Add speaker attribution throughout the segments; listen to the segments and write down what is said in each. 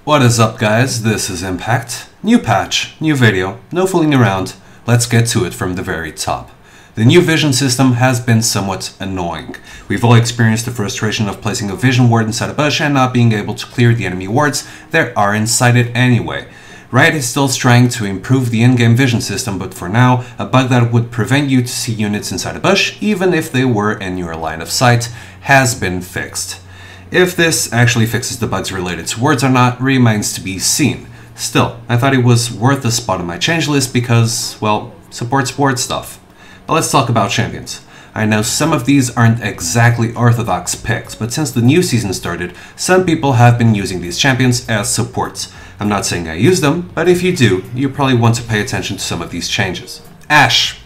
Speaker 1: What is up, guys? This is impaKt. New patch, new video, no fooling around. Let's get to it from the very top. The new vision system has been somewhat annoying. We've all experienced the frustration of placing a vision ward inside a bush and not being able to clear the enemy wards that are inside it anyway. Riot is still trying to improve the in-game vision system, but for now, a bug that would prevent you to see units inside a bush, even if they were in your line of sight, has been fixed. If this actually fixes the bugs related to wards or not remains to be seen. Still, I thought it was worth a spot on my change list because, well, supports ward stuff. But let's talk about champions. I know some of these aren't exactly orthodox picks, but since the new season started, some people have been using these champions as supports. I'm not saying I use them, but if you do, you probably want to pay attention to some of these changes. Ashe.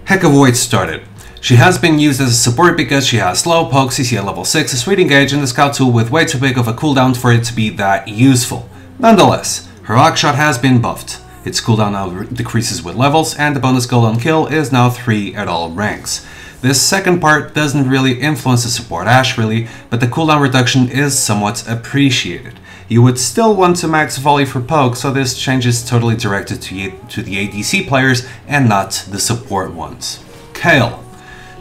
Speaker 1: Heck of a way it started. She has been used as a support because she has slow poke, CC at level 6, a sweet engage, and a scout tool with way too big of a cooldown for it to be that useful. Nonetheless, her arc shot has been buffed. Its cooldown now decreases with levels, and the bonus gold on kill is now 3 at all ranks. This second part doesn't really influence the support Ashe really, but the cooldown reduction is somewhat appreciated. You would still want to max volley for poke, so this change is totally directed to the ADC players and not the support ones. Kayle.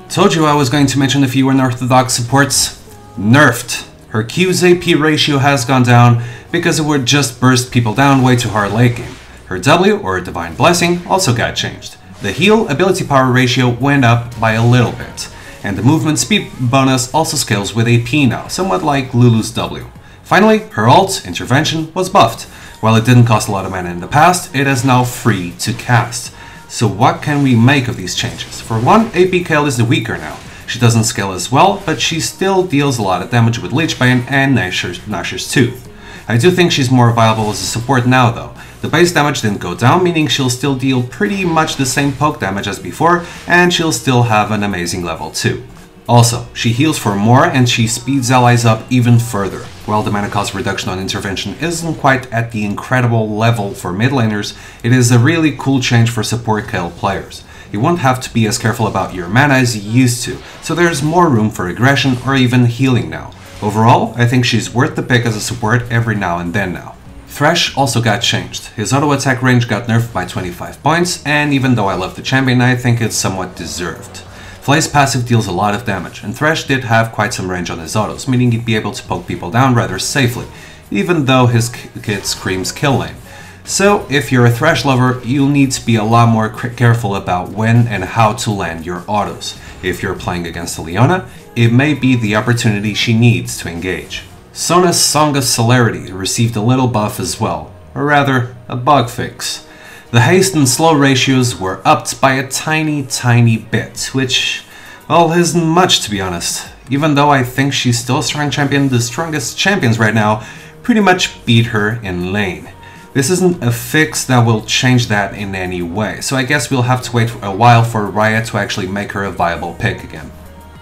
Speaker 1: Told you I was going to mention a few unorthodox supports. Nerfed. Her Q's AP ratio has gone down because it would just burst people down way too hard late game. Her W, or Divine Blessing, also got changed. The heal ability power ratio went up by a little bit, and the movement speed bonus also scales with AP now, somewhat like Lulu's W. Finally, her ult, Intervention, was buffed. While it didn't cost a lot of mana in the past, it is now free to cast. So what can we make of these changes? For one, AP Kayle is the weaker now. She doesn't scale as well, but she still deals a lot of damage with Leechbane and Nashor's Tooth. I do think she's more viable as a support now though. The base damage didn't go down, meaning she'll still deal pretty much the same poke damage as before, and she'll still have an amazing level 2. Also, she heals for more and she speeds allies up even further. While the mana cost reduction on intervention isn't quite at the incredible level for mid laners, it is a really cool change for support Kayle players. You won't have to be as careful about your mana as you used to, so there's more room for aggression or even healing now. Overall, I think she's worth the pick as a support every now and then now. Thresh also got changed. His auto attack range got nerfed by 25 points, and even though I love the champion, I think it's somewhat deserved. Flay's passive deals a lot of damage, and Thresh did have quite some range on his autos, meaning he'd be able to poke people down rather safely, even though his kit screams kill lane. So, if you're a Thresh lover, you'll need to be a lot more careful about when and how to land your autos. If you're playing against a Leona, it may be the opportunity she needs to engage. Sona's Song of Celerity received a little buff as well, or rather, a bug fix. The haste and slow ratios were upped by a tiny bit, which, well, isn't much to be honest. Even though I think she's still a strong champion, the strongest champions right now pretty much beat her in lane. This isn't a fix that will change that in any way, so I guess we'll have to wait a while for Riot to actually make her a viable pick again.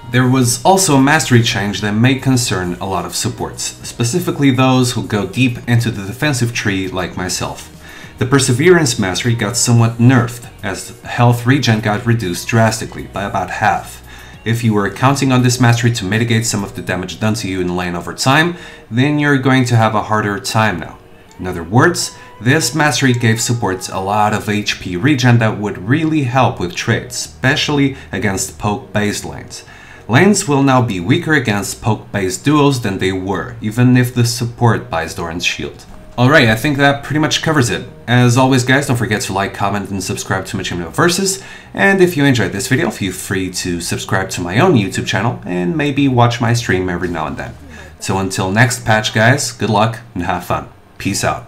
Speaker 1: There was also a mastery change that may concern a lot of supports, specifically those who go deep into the defensive tree like myself. The Perseverance mastery got somewhat nerfed, as health regen got reduced drastically, by about half. If you were counting on this mastery to mitigate some of the damage done to you in lane over time, then you're going to have a harder time now. In other words, this mastery gave supports a lot of HP regen that would really help with trades, especially against poke-based lanes. Lanes will now be weaker against poke-based duos than they were, even if the support buys Doran's shield. Alright, I think that pretty much covers it. As always guys, don't forget to like, comment, and subscribe to my channel Versus, and if you enjoyed this video, feel free to subscribe to my own YouTube channel, and maybe watch my stream every now and then. So until next patch guys, good luck and have fun. Peace out.